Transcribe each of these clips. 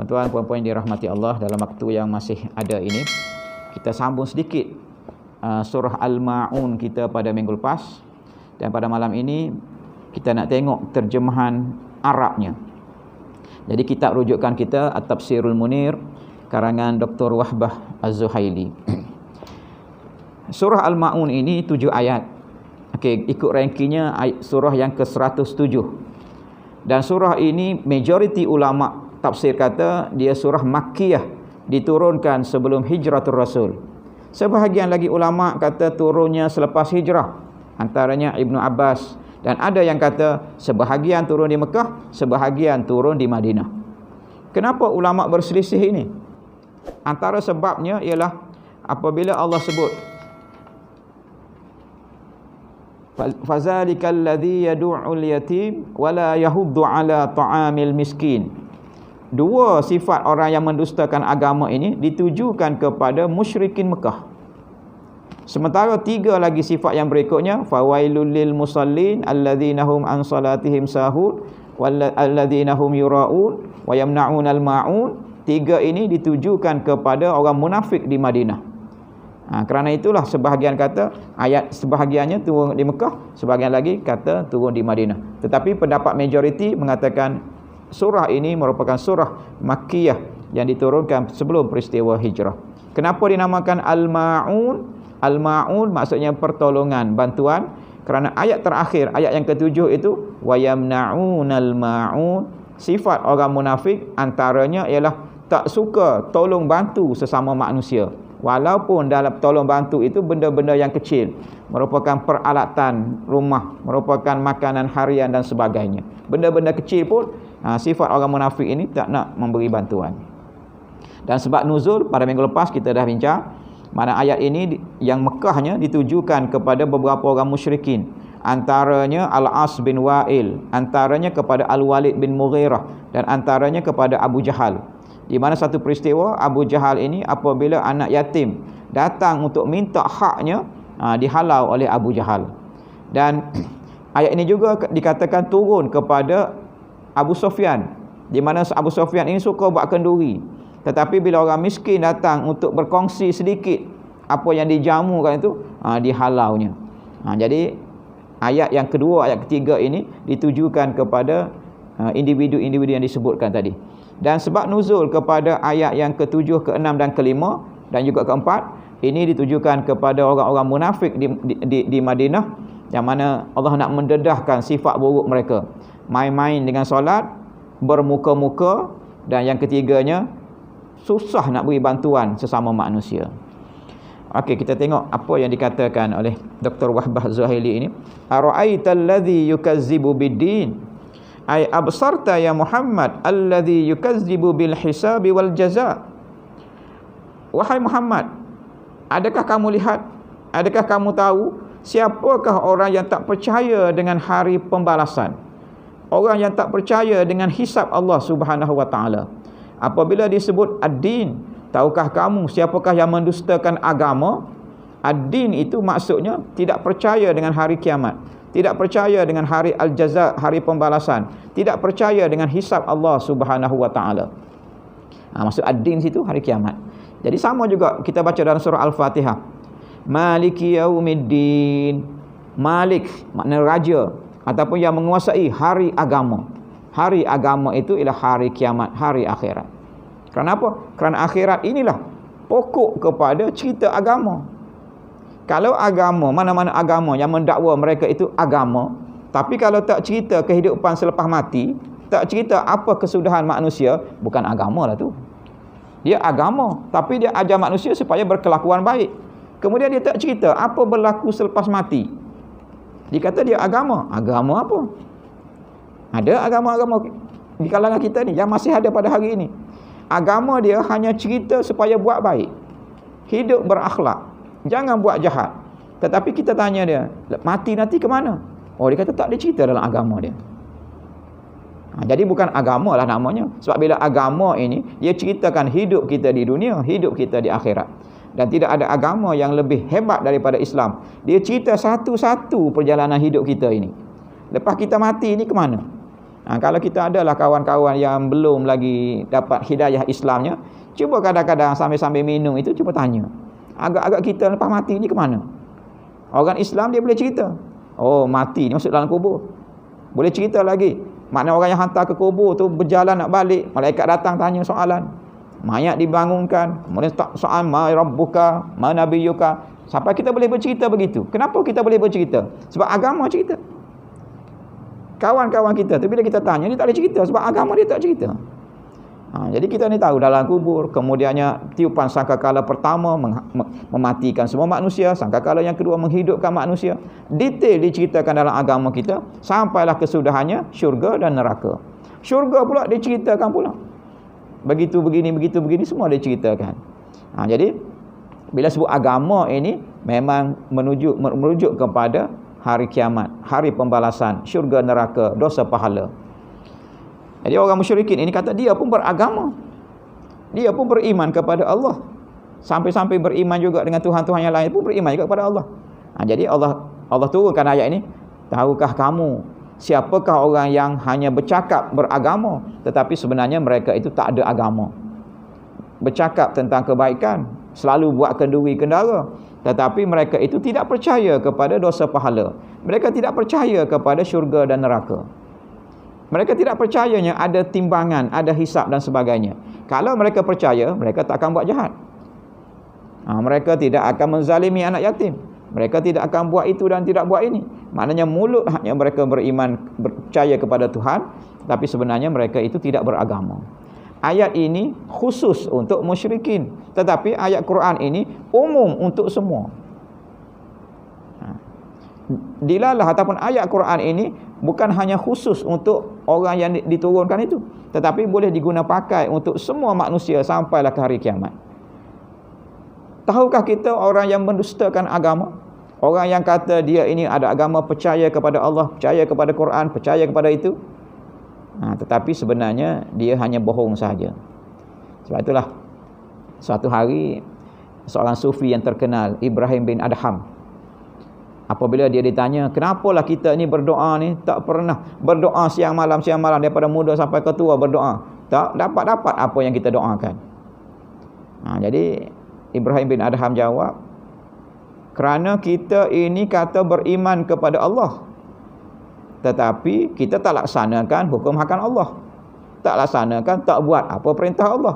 Tuan-tuan, puan-puan yang dirahmati Allah, dalam waktu yang masih ada ini, kita sambung sedikit surah Al-Ma'un kita pada minggu lepas. Dan pada malam ini, kita nak tengok terjemahan Arabnya. Jadi kitab rujukan kita At-Tafsirul Munir, karangan Dr. Wahbah Az-Zuhaili. Surah Al-Ma'un ini 7 ayat. Okey, ikut rankingnya surah yang ke-107. Dan surah ini majoriti ulama tafsir kata dia surah Makkiyah, diturunkan sebelum hijratul Rasul. Sebahagian lagi ulama kata turunnya selepas hijrah, antaranya Ibnu Abbas, dan ada yang kata sebahagian turun di Mekah, sebahagian turun di Madinah. Kenapa ulama berselisih ini? Antara sebabnya ialah apabila Allah sebut fazalikal ladzi yad'ul yatim wala yahuddu ala ta'amil miskin. Dua sifat orang yang mendustakan agama ini ditujukan kepada musyrikin Mekah. Sementara 3 lagi sifat yang berikutnya, fawailul lil musallin alladzina hum an salatihim sahun walladzina hum yuraun wa yamna'unal ma'un. 3 ini ditujukan kepada orang munafik di Madinah. Kerana itulah sebahagian kata ayat sebahagiannya turun di Mekah, sebahagian lagi kata turun di Madinah. Tetapi pendapat majoriti mengatakan surah ini merupakan surah Makkiyah yang diturunkan sebelum peristiwa hijrah. Kenapa dinamakan Al-Ma'un? Al-Ma'un maksudnya pertolongan, bantuan. Kerana ayat terakhir, ayat yang ke-7 itu wa yamna'unal ma'un, sifat orang munafik antaranya ialah tak suka tolong bantu sesama manusia. Walaupun dalam tolong bantu itu benda-benda yang kecil, merupakan peralatan rumah, merupakan makanan harian dan sebagainya. Benda-benda kecil pun sifat orang munafik ini tak nak memberi bantuan. Dan sebab nuzul pada minggu lepas kita dah bincang, mana ayat ini yang Mekahnya ditujukan kepada beberapa orang musyrikin. Antaranya Al-As bin Wa'il, antaranya kepada Al-Walid bin Mughirah, dan antaranya kepada Abu Jahal. Di mana satu peristiwa Abu Jahal ini apabila anak yatim datang untuk minta haknya, dihalau oleh Abu Jahal. Dan ayat ini juga dikatakan turun kepada Abu Sufyan, di mana Abu Sufyan ini suka buat kenduri. Tetapi bila orang miskin datang untuk berkongsi sedikit apa yang dijamukan itu, dihalaunya. Jadi ayat yang kedua, ayat ketiga ini ditujukan kepada individu-individu yang disebutkan tadi. Dan sebab nuzul kepada ayat yang ke-7, ke-6 dan ke-5 dan juga ke-4 ini ditujukan kepada orang-orang munafik di Madinah, yang mana Allah nak mendedahkan sifat buruk mereka, main-main dengan solat, bermuka-muka, dan yang ketiganya susah nak beri bantuan sesama manusia. Okey, kita tengok apa yang dikatakan oleh Dr. Wahbah Zuhaili ini. Ara'aital ladzi yukazzibu bid-din, ay absarta ya Muhammad alladhi yukazzibu bil hisabi wal jaza. Wahai Muhammad, adakah kamu lihat, adakah kamu tahu siapakah orang yang tak percaya dengan hari pembalasan, orang yang tak percaya dengan hisab Allah Subhanahu wa taala? Apabila disebut ad-din, tahukah kamu siapakah yang mendustakan agama? Ad-din itu maksudnya tidak percaya dengan hari kiamat, tidak percaya dengan hari al-jaza, hari pembalasan, tidak percaya dengan hisab Allah Subhanahu wa taala. Maksud ad-din situ hari kiamat. Jadi sama juga kita baca dalam surah Al-Fatihah. Maliki yaumiddin. Malik makna raja ataupun yang menguasai hari agama. Hari agama itu ialah hari kiamat, hari akhirat. Kerana apa? Kerana akhirat inilah pokok kepada cerita agama. Kalau agama, mana-mana agama yang mendakwa mereka itu agama, tapi kalau tak cerita kehidupan selepas mati, tak cerita apa kesudahan manusia, bukan agama lah tu. Dia agama, tapi dia ajar manusia supaya berkelakuan baik. Kemudian dia tak cerita apa berlaku selepas mati. Dia kata dia agama. Agama apa? Ada agama-agama di kalangan kita ni yang masih ada pada hari ini. Agama dia hanya cerita supaya buat baik, hidup berakhlak, jangan buat jahat. Tetapi kita tanya dia, mati nanti ke mana? Oh, dia kata tak ada cerita dalam agama dia. Jadi bukan agama lah namanya. Sebab bila agama ini, dia ceritakan hidup kita di dunia, hidup kita di akhirat. Dan tidak ada agama yang lebih hebat daripada Islam. Dia cerita satu-satu perjalanan hidup kita ini. Lepas kita mati ini ke mana? Kalau kita adalah kawan-kawan yang belum lagi dapat hidayah Islamnya, cuba kadang-kadang sambil-sambil minum itu cuba tanya, agak-agak kita lepas mati ni ke mana? Orang Islam dia boleh cerita, oh mati ni masuk dalam kubur, boleh cerita lagi. Maknanya orang yang hantar ke kubur tu berjalan nak balik, malaikat datang tanya soalan, mayat dibangunkan, kemudian soal ma rabbuka ma nabiyuka, sampai kita boleh bercerita begitu. Kenapa kita boleh bercerita? Sebab agama cerita. Kawan-kawan kita tu bila kita tanya, dia tak boleh cerita sebab agama dia tak cerita. Jadi kita ni tahu dalam kubur, kemudiannya tiupan sangkakala pertama mematikan semua manusia, sangkakala yang kedua menghidupkan manusia. Detail diceritakan dalam agama kita, sampailah kesudahannya syurga dan neraka. Syurga pula diceritakan pula, begitu begini semua diceritakan. Jadi bila sebut agama ini memang merujuk kepada hari kiamat, hari pembalasan, syurga neraka, dosa pahala. Jadi orang musyrikin ini kata dia pun beragama, dia pun beriman kepada Allah, sampai-sampai beriman juga dengan Tuhan-Tuhan yang lain, pun beriman juga kepada Allah. Jadi Allah turunkan ayat ini, tahukah kamu siapakah orang yang hanya bercakap beragama tetapi sebenarnya mereka itu tak ada agama, bercakap tentang kebaikan, selalu buat kenduri kendara, tetapi mereka itu tidak percaya kepada dosa pahala, mereka tidak percaya kepada syurga dan neraka, mereka tidak percayanya ada timbangan, ada hisab dan sebagainya. Kalau mereka percaya, mereka tak akan buat jahat, mereka tidak akan menzalimi anak yatim, mereka tidak akan buat itu dan tidak buat ini. Maknanya mulut hanya mereka beriman, percaya kepada Tuhan, tapi sebenarnya mereka itu tidak beragama. Ayat ini khusus untuk musyrikin, tetapi ayat Quran ini umum untuk semua. Dilalah ataupun ayat Quran ini bukan hanya khusus untuk orang yang diturunkan itu, tetapi boleh diguna pakai untuk semua manusia sampailah ke hari kiamat. Tahukah kita orang yang mendustakan agama, orang yang kata dia ini ada agama, percaya kepada Allah, percaya kepada Quran, percaya kepada itu, tetapi sebenarnya dia hanya bohong saja. Sebab itulah suatu hari seorang sufi yang terkenal, Ibrahim bin Adham, apabila dia ditanya, kenapalah kita ni berdoa ni tak pernah berdoa siang malam daripada muda sampai ke tua berdoa, tak dapat apa yang kita doakan. Jadi Ibrahim bin Adham jawab, kerana kita ini kata beriman kepada Allah, tetapi kita tak laksanakan hukum hakam Allah, tak laksanakan, tak buat apa perintah Allah.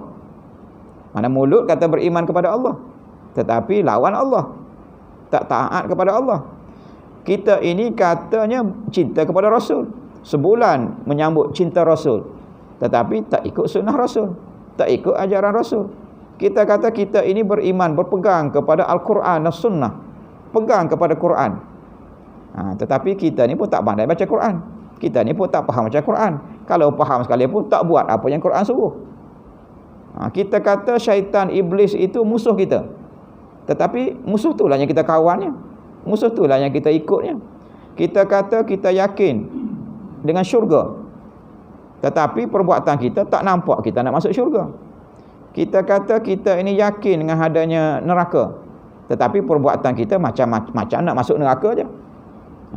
Mana mulut kata beriman kepada Allah, tetapi lawan Allah, tak taat kepada Allah. Kita ini katanya cinta kepada Rasul, sebulan menyambut cinta Rasul, tetapi tak ikut sunnah Rasul, tak ikut ajaran Rasul. Kita kata kita ini beriman, berpegang kepada Al-Quran dan Sunnah, pegang kepada Quran, tetapi kita ni pun tak pandai baca Quran, kita ni pun tak faham baca Quran. Kalau faham sekali pun tak buat apa yang Quran suruh. Kita kata syaitan, iblis itu musuh kita, tetapi musuh itulah yang kita kawannya, musuh itulah yang kita ikutnya. Kita kata kita yakin dengan syurga, tetapi perbuatan kita tak nampak kita nak masuk syurga. Kita kata kita ini yakin dengan adanya neraka, tetapi perbuatan kita macam-macam nak masuk neraka je.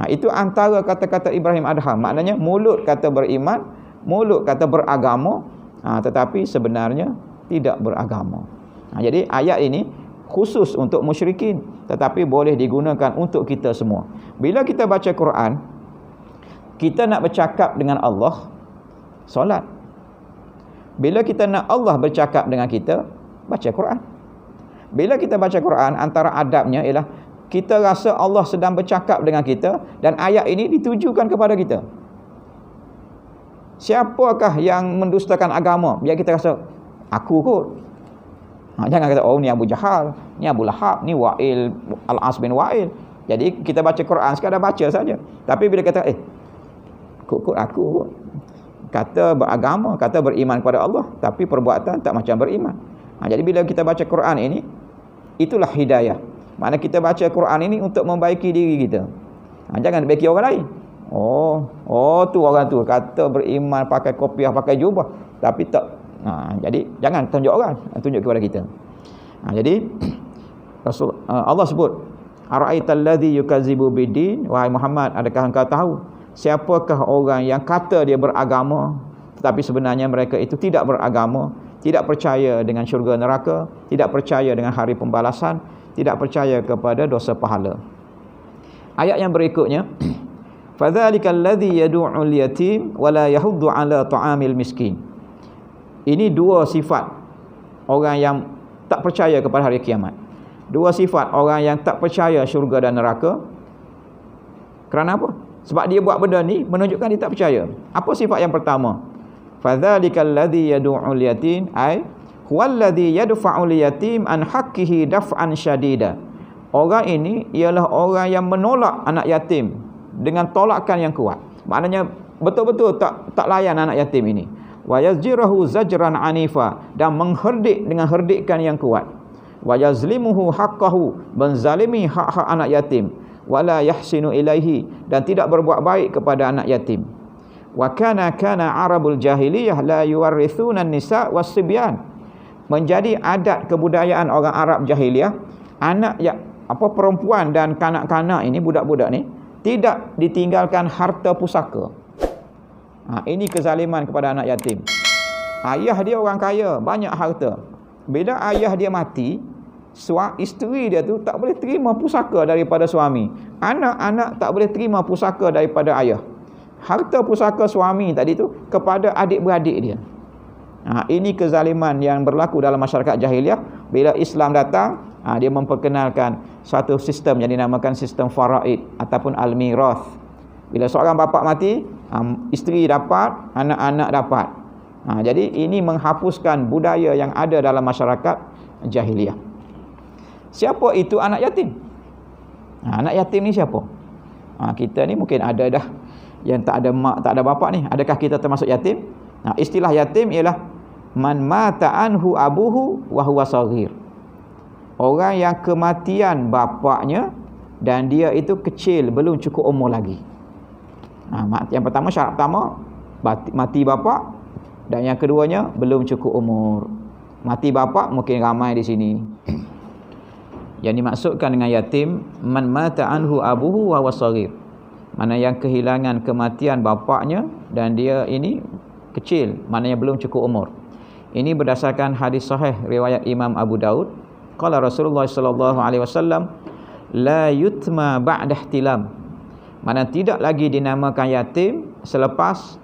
Itu antara kata-kata Ibrahim Adham. Maknanya mulut kata beriman, mulut kata beragama, tetapi sebenarnya tidak beragama. Jadi ayat ini khusus untuk musyrikin, tetapi boleh digunakan untuk kita semua. Bila kita baca Quran, kita nak bercakap dengan Allah, solat. Bila kita nak Allah bercakap dengan kita, baca Quran. Bila kita baca Quran, antara adabnya ialah kita rasa Allah sedang bercakap dengan kita, dan ayat ini ditujukan kepada kita. Siapakah yang mendustakan agama? Biar kita rasa aku kot. Jangan kata oh ni Abu Jahal, ni Abu Lahab, ni Wa'il, Al-As bin Wa'il. Jadi kita baca Quran sekadar baca saja. Tapi bila kata kot aku kot, kata beragama, kata beriman kepada Allah, tapi perbuatan tak macam beriman. Jadi bila kita baca Quran ini, itulah hidayah. Maknanya kita baca Quran ini untuk membaiki diri kita. Jangan baiki orang lain. Oh tu orang tu kata beriman, pakai kopiah, pakai jubah, tapi tak. Jadi jangan tunjuk orang, tunjuk kepada kita. Jadi Allah sebut, ara'aital ladzi yukazzibu biddin, wahai Muhammad, adakah engkau tahu siapakah orang yang kata dia beragama tetapi sebenarnya mereka itu tidak beragama, tidak percaya dengan syurga neraka, tidak percaya dengan hari pembalasan, tidak percaya kepada dosa pahala. Ayat yang berikutnya, fadzalikal ladzi yad'ul yatim wa la yahuddu 'ala ta'amil miskin. Ini dua sifat orang yang tak percaya kepada hari kiamat. Dua sifat orang yang tak percaya syurga dan neraka. Kerana apa? Sebab dia buat benda ni menunjukkan dia tak percaya. Apa sifat yang pertama? Fadzalikal ladzi yad'ul yatim ay huwal ladzi yadfa'ul yatim an haqqihi daf'an syadida. Orang ini ialah orang yang menolak anak yatim dengan tolakan yang kuat. Maknanya betul-betul tak layan anak yatim ini. Wa yazjirahu zajran anifa, dan mengherdik dengan herdikan yang kuat. Wa yazlimuhu haqqahu, menzalimi hak-hak anak yatim. Wala yahsinu ilaihi, dan tidak berbuat baik kepada anak yatim. Wa kana arabul jahiliyah la yuwarrithuna an-nisa was-sibyan. Menjadi adat kebudayaan orang Arab jahiliyah, anak perempuan dan kanak-kanak ini, budak-budak ni tidak ditinggalkan harta pusaka. Ini kezaliman kepada anak yatim. Ayah dia orang kaya, banyak harta. Bila ayah dia mati, isteri dia tu tak boleh terima pusaka daripada suami. Anak-anak tak boleh terima pusaka daripada ayah. Harta pusaka suami tadi tu kepada adik-beradik dia. Ini kezaliman yang berlaku dalam masyarakat jahiliah. Bila Islam datang, dia memperkenalkan satu sistem yang dinamakan sistem faraid ataupun al-mirath. Bila seorang bapa mati, isteri dapat, anak-anak dapat. Jadi ini menghapuskan budaya yang ada dalam masyarakat jahiliah. Siapa itu anak yatim? Anak yatim ni siapa? Kita ni mungkin ada dah yang tak ada mak, tak ada bapa ni. Adakah kita termasuk yatim? Istilah yatim ialah man mata anhu abuhu wa huwa saghir. Orang yang kematian bapaknya dan dia itu kecil, belum cukup umur lagi. Yang pertama, syarat pertama mati bapa, dan yang keduanya belum cukup umur. Mati bapa mungkin ramai di sini. Yang dimaksudkan dengan yatim, man mata anhu abuhu wa huwa saghir. Mana yang kehilangan kematian bapaknya dan dia ini kecil, maknanya belum cukup umur. Ini berdasarkan hadis sahih riwayat Imam Abu Daud. Qala Rasulullah sallallahu alaihi wasallam, la yutma ba'da ihtilam. Mana tidak lagi dinamakan yatim selepas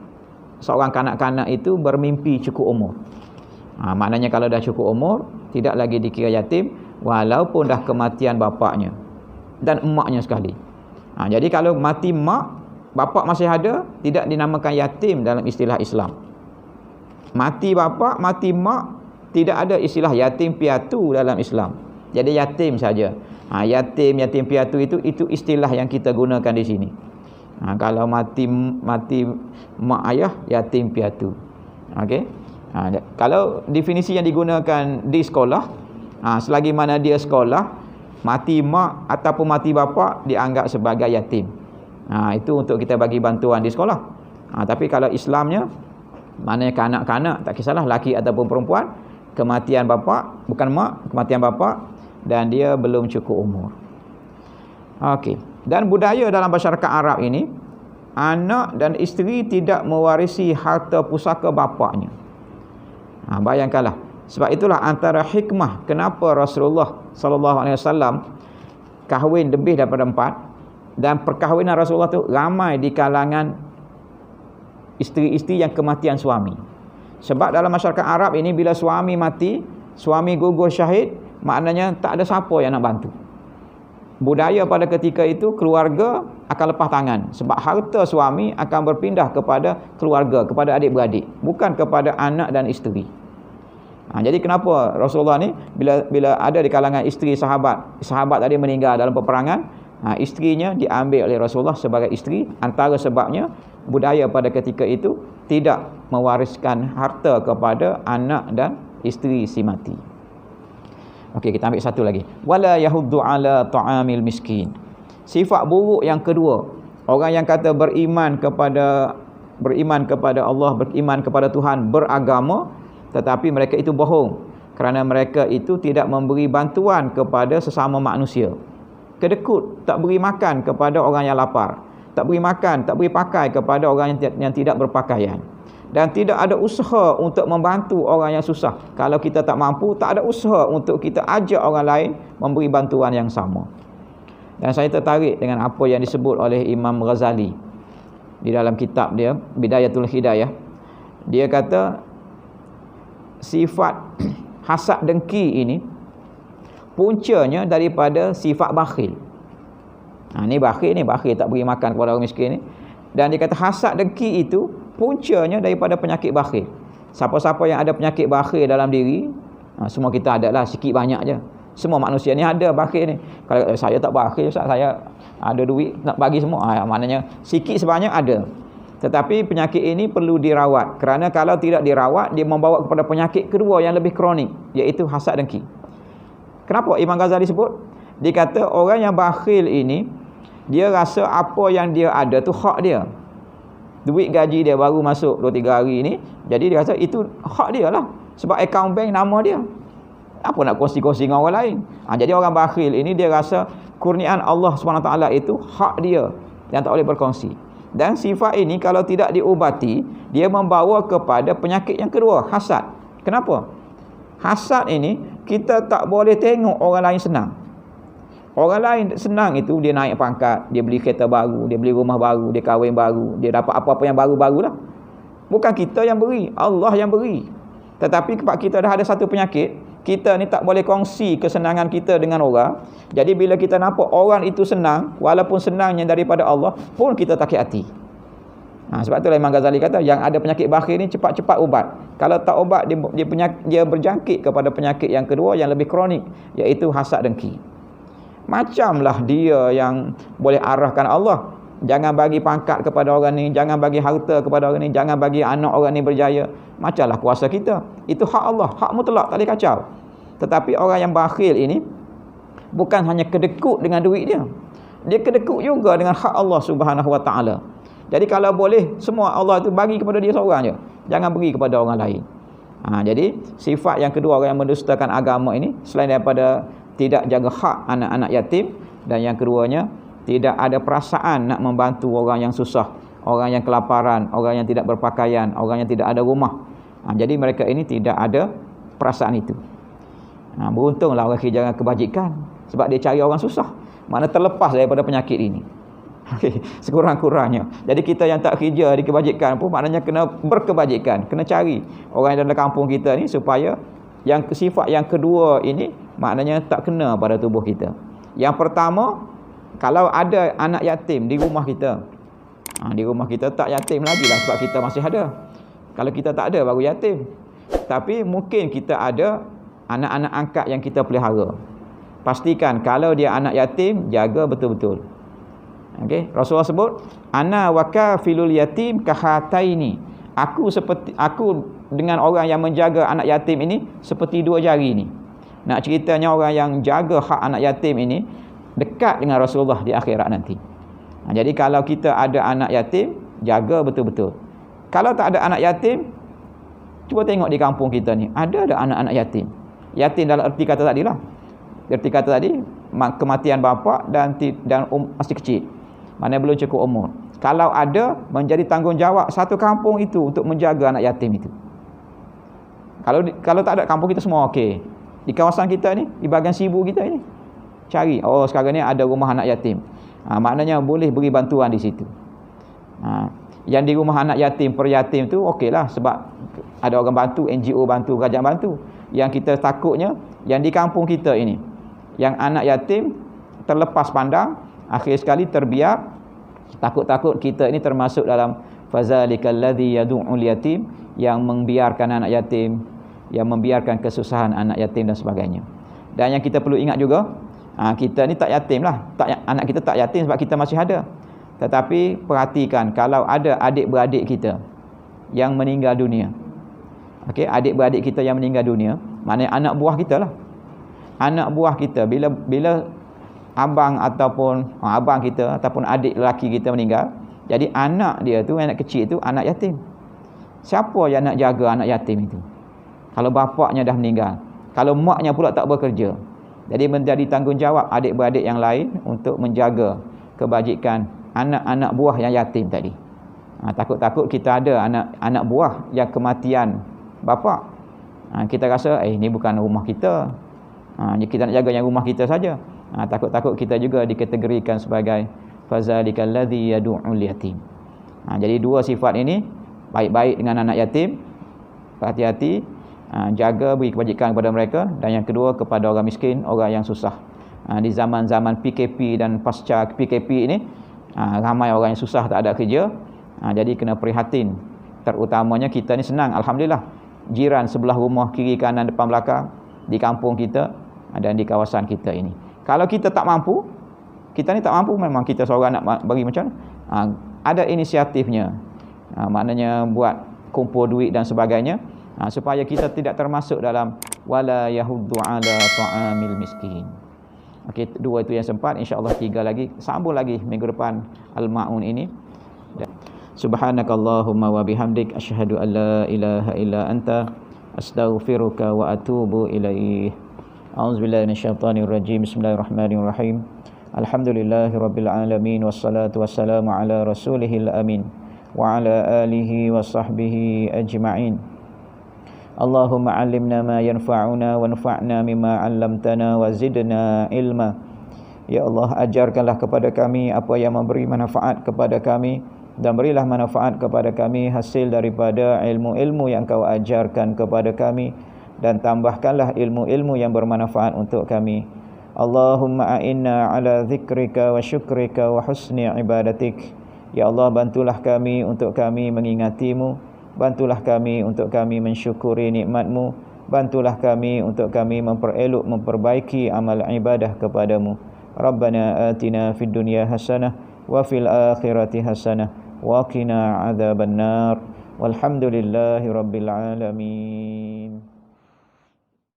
seorang kanak-kanak itu bermimpi cukup umur. Maknanya kalau dah cukup umur, tidak lagi dikira yatim walaupun dah kematian bapaknya dan emaknya sekali. Jadi kalau mati mak, bapak masih ada, tidak dinamakan yatim dalam istilah Islam. Mati bapak, mati mak, tidak ada istilah yatim piatu dalam Islam. Jadi yatim saja. Yatim piatu itu istilah yang kita gunakan di sini. Kalau mati mak ayah, yatim piatu. Okey. Kalau definisi yang digunakan di sekolah, selagi mana dia sekolah, mati mak ataupun mati bapa dianggap sebagai yatim. Itu untuk kita bagi bantuan di sekolah. Tapi kalau Islamnya, maknanya kanak-kanak, tak kisahlah laki ataupun perempuan, kematian bapa, bukan mak, kematian bapa dan dia belum cukup umur. Okey. Dan budaya dalam masyarakat Arab ini, anak dan isteri tidak mewarisi harta pusaka bapaknya. Bayangkanlah. Sebab itulah antara hikmah kenapa Rasulullah sallallahu alaihi wasallam kahwin lebih daripada 4, dan perkahwinan Rasulullah tu ramai di kalangan isteri-isteri yang kematian suami. Sebab dalam masyarakat Arab ini, bila suami mati, suami gugur syahid, maknanya tak ada siapa yang nak bantu. Budaya pada ketika itu, keluarga akan lepas tangan, sebab harta suami akan berpindah kepada keluarga, kepada adik-beradik, bukan kepada anak dan isteri. Jadi kenapa Rasulullah ni bila ada di kalangan isteri sahabat tadi meninggal dalam peperangan, isterinya diambil oleh Rasulullah sebagai isteri. Antara sebabnya budaya pada ketika itu tidak mewariskan harta kepada anak dan isteri si mati. Okey, kita ambil satu lagi. Wala yahuddu ala ta'amil miskin. Sifat buruk yang kedua, orang yang kata beriman kepada Allah, beriman kepada Tuhan, beragama, tetapi mereka itu bohong kerana mereka itu tidak memberi bantuan kepada sesama manusia. Kedekut, tak beri makan kepada orang yang lapar, tak beri makan, tak beri pakai kepada orang yang tidak berpakaian. Dan tidak ada usaha untuk membantu orang yang susah. Kalau kita tak mampu, tak ada usaha untuk kita ajak orang lain memberi bantuan yang sama. Dan saya tertarik dengan apa yang disebut oleh Imam Ghazali di dalam kitab dia Bidayatul Hidayah. Dia kata sifat hasad dengki ini puncanya daripada sifat bakhil. Ni bakhil tak beri makan kepada orang miskin ni. Dan dia kata hasad dengki itu puncanya daripada penyakit bakhil. Siapa-siapa yang ada penyakit bakhil dalam diri, semua kita ada lah, sikit banyak je. Semua manusia ni ada bakhil ni. Kalau saya tak bakhil, Ustaz, saya ada duit nak bagi semua. Maknanya sikit sebanyak ada. Tetapi penyakit ini perlu dirawat. Kerana kalau tidak dirawat, dia membawa kepada penyakit kedua yang lebih kronik, iaitu hasad dengki. Kenapa Imam Ghazali sebut? Dia kata orang yang bakhil ini, dia rasa apa yang dia ada tu hak dia. Duit gaji dia baru masuk 2-3 hari ni, jadi dia rasa itu hak dia lah. Sebab akaun bank nama dia. Apa nak kongsi-kongsi dengan orang lain? Jadi orang bakhil ini dia rasa kurniaan Allah SWT itu hak dia yang tak boleh berkongsi. Dan sifat ini kalau tidak diubati, dia membawa kepada penyakit yang kedua, hasad. Kenapa? Hasad ini kita tak boleh tengok orang lain senang. Orang lain senang itu dia naik pangkat, dia beli kereta baru, dia beli rumah baru, dia kahwin baru, dia dapat apa-apa yang baru-barulah. Bukan kita yang beri, Allah yang beri. Tetapi sebab kita dah ada satu penyakit, kita ni tak boleh kongsi kesenangan kita dengan orang. Jadi bila kita nampak orang itu senang, walaupun senangnya daripada Allah, pun kita sakit hati. Sebab itulah Imam Ghazali kata yang ada penyakit bakhil ni cepat-cepat ubat. Kalau tak ubat, dia berjangkit kepada penyakit yang kedua yang lebih kronik, iaitu hasad dengki. Macamlah dia yang boleh arahkan Allah. Jangan bagi pangkat kepada orang ni, jangan bagi harta kepada orang ni, jangan bagi anak orang ni berjaya. Macamlah kuasa kita. Itu hak Allah, hak mutlak, tak boleh kacau. Tetapi orang yang bakhil ini bukan hanya kedekut dengan duit dia. Dia kedekut juga dengan hak Allah Subhanahu Wa Taala. Jadi kalau boleh semua Allah itu bagi kepada dia seorang je. Jangan beri kepada orang lain. Jadi sifat yang kedua orang yang mendustakan agama ini, selain daripada tidak jaga hak anak-anak yatim, dan yang keduanya tidak ada perasaan nak membantu orang yang susah, orang yang kelaparan, orang yang tidak berpakaian, orang yang tidak ada rumah. Jadi mereka ini tidak ada perasaan itu. Beruntunglah orang kerja kebajikan, sebab dia cari orang susah, mana terlepas daripada penyakit ini. Sekurang-kurangnya. Jadi kita yang tak kerja di kebajikan pun maknanya kena berkebajikan, kena cari orang yang dalam kampung kita ni supaya yang sifat yang kedua ini maknanya tak kena pada tubuh kita. Yang pertama, kalau ada anak yatim di rumah kita, di rumah kita tak yatim lagi lah sebab kita masih ada. Kalau kita tak ada baru yatim. Tapi mungkin kita ada anak-anak angkat yang kita pelihara. Pastikan kalau dia anak yatim, jaga betul-betul. Okey, Rasulullah sebut ana wa kafilul yatim kahataini. Aku dengan orang yang menjaga anak yatim ini seperti dua jari ni. Nak ceritanya orang yang jaga hak anak yatim ini dekat dengan Rasulullah di akhirat nanti. Jadi kalau kita ada anak yatim, jaga betul-betul. Kalau tak ada anak yatim, cuba tengok di kampung kita ni, ada anak-anak yatim. Yatim dalam erti kata tadilah. Erti kata tadi kematian bapa dan masih kecil. Mana belum cukup umur. Kalau ada, menjadi tanggungjawab satu kampung itu untuk menjaga anak yatim itu. Kalau tak ada, kampung kita semua okey. Di kawasan kita ni, di bahagian Sibu kita ini, cari, sekarang ni ada rumah anak yatim. Maknanya boleh beri bantuan di situ. Yang di rumah anak yatim, peryatim tu okeylah, sebab ada orang bantu, NGO bantu, kerajaan bantu. Yang kita takutnya, yang di kampung kita ini, yang anak yatim terlepas pandang, akhir sekali terbiar. Takut-takut kita ini termasuk dalam fazalikal ladzi yad'ul yatim, yang membiarkan anak yatim, yang membiarkan kesusahan anak yatim dan sebagainya. Dan yang kita perlu ingat juga, kita ni tak yatim lah, anak kita tak yatim sebab kita masih ada. Tetapi perhatikan, kalau ada adik-beradik kita yang meninggal dunia, okey, adik-beradik kita yang meninggal dunia, maknanya anak buah kita lah. Anak buah kita bila abang kita ataupun adik lelaki kita meninggal, jadi anak dia tu, anak kecil tu, anak yatim. Siapa yang nak jaga anak yatim itu? Kalau bapaknya dah meninggal, kalau maknya pula tak bekerja. Jadi menjadi tanggungjawab adik-beradik yang lain untuk menjaga kebajikan anak-anak buah yang yatim tadi. Takut-takut kita ada anak buah yang kematian bapa. Kita rasa ni bukan rumah kita. Kita nak jaga yang rumah kita saja. Takut-takut kita juga dikategorikan sebagai fazalikal ladzi yad'ul yatim. Jadi dua sifat ini, baik-baik dengan anak yatim, hati-hati, jaga, beri kebajikan kepada mereka, dan yang kedua kepada orang miskin, orang yang susah. Di zaman-zaman PKP dan pasca PKP ini, ramai orang yang susah, tak ada kerja. Jadi kena prihatin. Terutamanya kita ni senang, alhamdulillah, jiran sebelah rumah, kiri kanan depan belakang, di kampung kita dan di kawasan kita ini. Kalau kita tak mampu, kita ni tak mampu, memang kita seorang nak bagi macam mana, ada inisiatifnya, maknanya buat kumpul duit dan sebagainya, supaya kita tidak termasuk dalam wala yahuddu ala ta'amil miskin. Okey, dua itu yang sempat. InsyaAllah tiga lagi, sambung lagi minggu depan Al-Ma'un ini. Subhanakallahumma wa bihamdik, asyhadu an la ilaha illa anta, astaghfiruka wa atubu ilaih. A'udzubillahi minasyaitonir rajim. Bismillahirrahmanirrahim. Alhamdulillahirabbil alamin, wassalatu wassalamu ala rasulihil amin wa ala alihi wa sahbihi ajma'in. Allahumma 'allimna ma yanfa'una wanfa'na mimma 'allamtana wa zidna ilma. Ya Allah, ajarkanlah kepada kami apa yang memberi manfaat kepada kami, dan berilah manfaat kepada kami hasil daripada ilmu-ilmu yang Kau ajarkan kepada kami, dan tambahkanlah ilmu-ilmu yang bermanfaat untuk kami. Allahumma a'inna ala zikrika wa syukrika wa husni ibadatik. Ya Allah, bantulah kami untuk kami mengingati-Mu, bantulah kami untuk kami mensyukuri nikmat-Mu, bantulah kami untuk kami memperelok, memperbaiki amal ibadah kepadamu. Rabbana atina fid dunya hasanah wa fil akhirati hasanah wa qina adzabannar. Walhamdulillahi rabbil alamin.